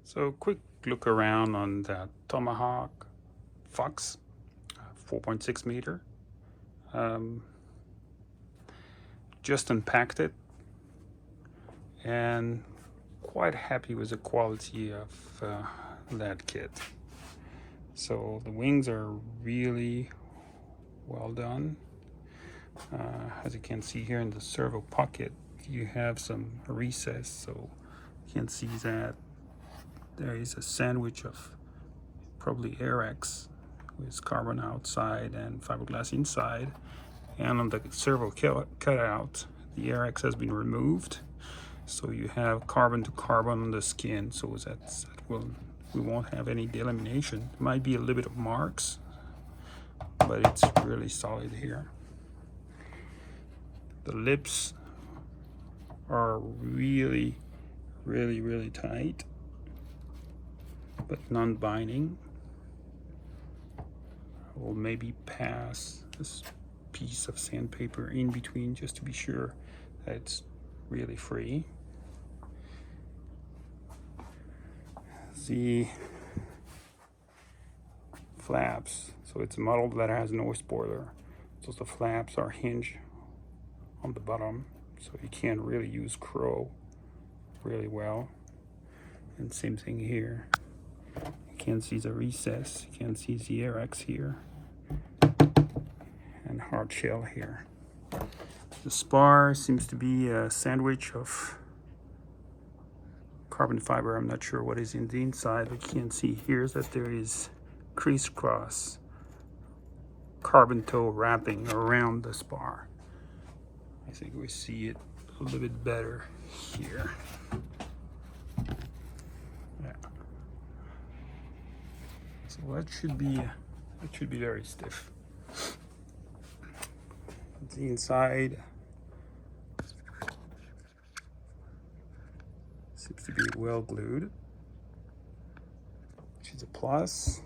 So quick look around on that Tomahawk FOX, 4.6 meter. Um, just unpacked it and quite happy with the quality of that kit. So the wings are really well done. As you can see here in the servo pocket, you have some recess, so you can see that there is a sandwich of probably Airx with carbon outside and fiberglass inside, and on the servo cutout the Airx has been removed, so you have carbon to carbon on the skin, so we won't have any delamination. There might be a little bit of marks, but it's really solid here. The lips are really tight but non-binding. I will maybe pass this piece of sandpaper in between just to be sure that it's really free. The flaps, so it's a model that has no spoiler, so the flaps are hinged on the bottom, so you can't really use crow really well. And same thing here. You can't see the recess, you can't see the Airx here, and hard shell here. The spar seems to be a sandwich of carbon fiber. I'm not sure what is in the inside, but you can see here that there is crisscross carbon toe wrapping around the spar. I think we see it a little bit better here. Yeah. So that should be very stiff. The inside seems to be well glued, which is a plus.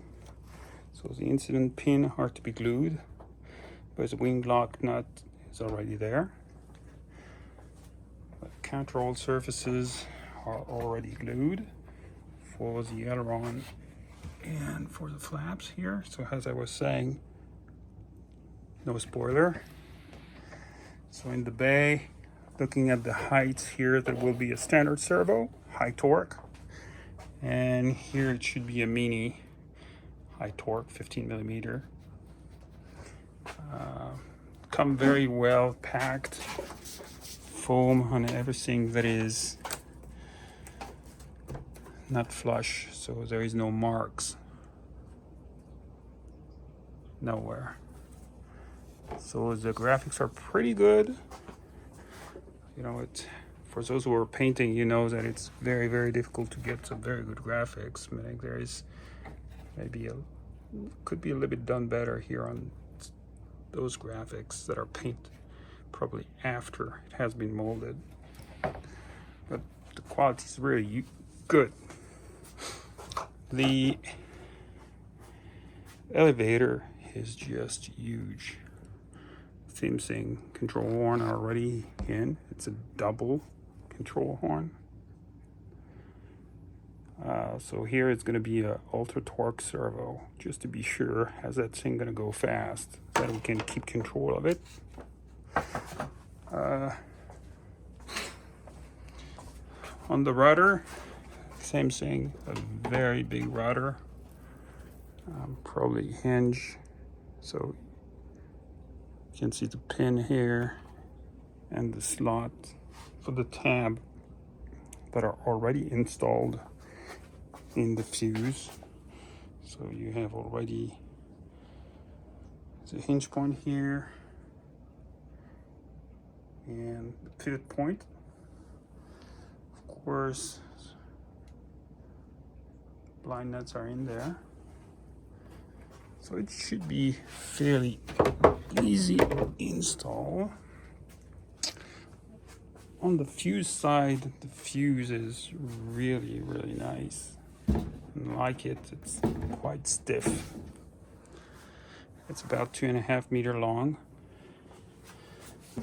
So the incident pin are to be glued, but the wing lock nut is already there. The control surfaces are already glued for the aileron and for the flaps here. So as I was saying, no spoiler. So in the bay, looking at the heights here, there will be a standard servo, high torque. And here it should be a mini high torque, 15 millimeter. Come very well packed, foam on everything that is not flush, so there is no marks nowhere. So the graphics are pretty good. You know, for those who are painting, you know that it's very difficult to get some very good graphics. I think there is maybe could be a little bit done better here on those graphics that are painted probably after it has been molded. But the quality is really good. The elevator is just huge. Same thing, control horn already in. It's a double control horn. So here it's going to be a ultra torque servo, just to be sure, as that thing going to go fast, so that we can keep control of it. On the rudder, same thing, a very big rudder, probably hinge, so you can see the pin here and the slot for the tab that are already installed in the fuse. So you have already the hinge point here and the pivot point. Of course, blind nuts are in there, so it should be fairly easy install. On the fuse side, the fuse is really nice. I like it. It's quite stiff. It's about 2.5 meters long.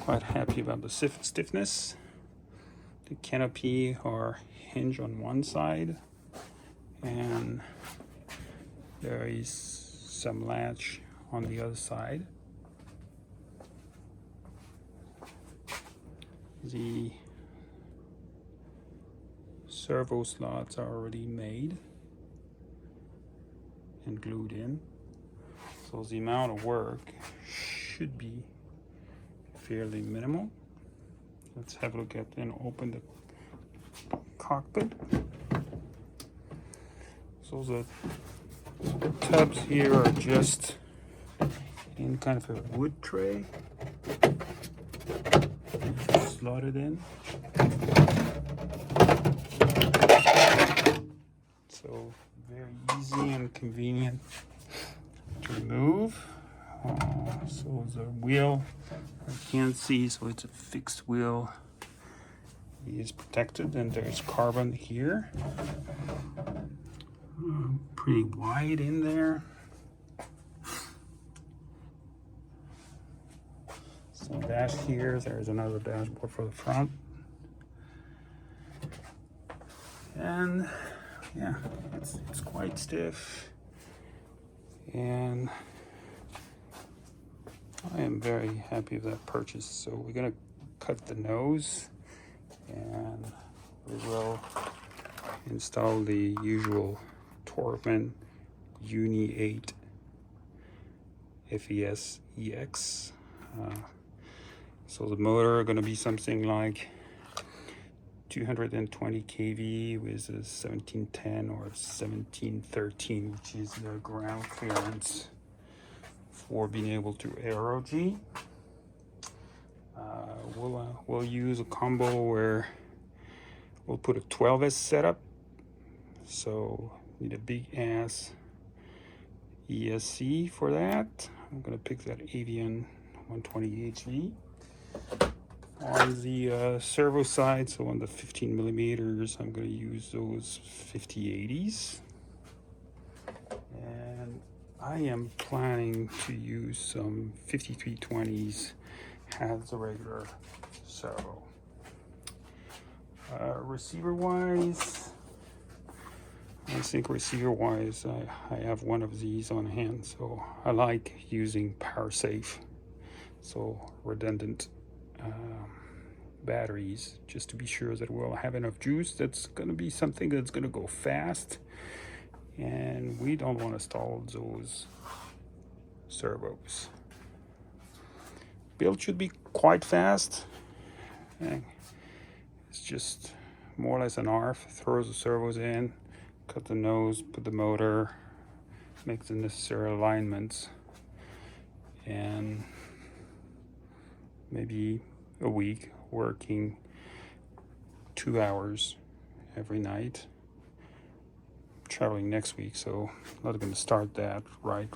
Quite happy about the stiffness. The canopy are hinged on one side, and there is some latch on the other side. The servo slots are already made and glued in, so the amount of work should be fairly minimal. Let's have a look at and open the cockpit. So the tubs here are just in kind of a wood tray, slotted in. So very easy and convenient to remove. So the wheel, I can't see, so it's a fixed wheel. It is protected, and there's carbon here. Pretty wide in there. So dash here, there's another dashboard for the front. And yeah, it's quite stiff. And I am very happy with that purchase. So we're gonna cut the nose, and we will install the usual Torkman Uni 8 FES EX. So the motor are going to be something like 220 kV with a 1710 or 1713, which is the ground clearance for being able to aero G. We'll use a combo where we'll put a 12S setup, so need a big ass ESC for that. I'm gonna pick that Avian 120 HV. On the servo side, so on the 15 millimeters, I'm gonna use those 5080s. And I am planning to use some 5320s as a regular servo. Receiver wise, I think receiver wise, I have one of these on hand, so I like using PowerSafe, so redundant batteries, just to be sure that we'll have enough juice. That's going to be something that's going to go fast, and we don't want to stall those servos. Build should be quite fast. It's just more or less an ARF. Throws the servos in, cut the nose, put the motor, make the necessary alignments, and maybe a week working 2 hours every night. Traveling next week, so I'm not going to start that right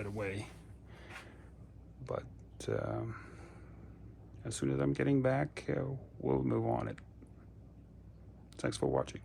away. But as soon as I'm getting back, we'll move on it. Thanks for watching.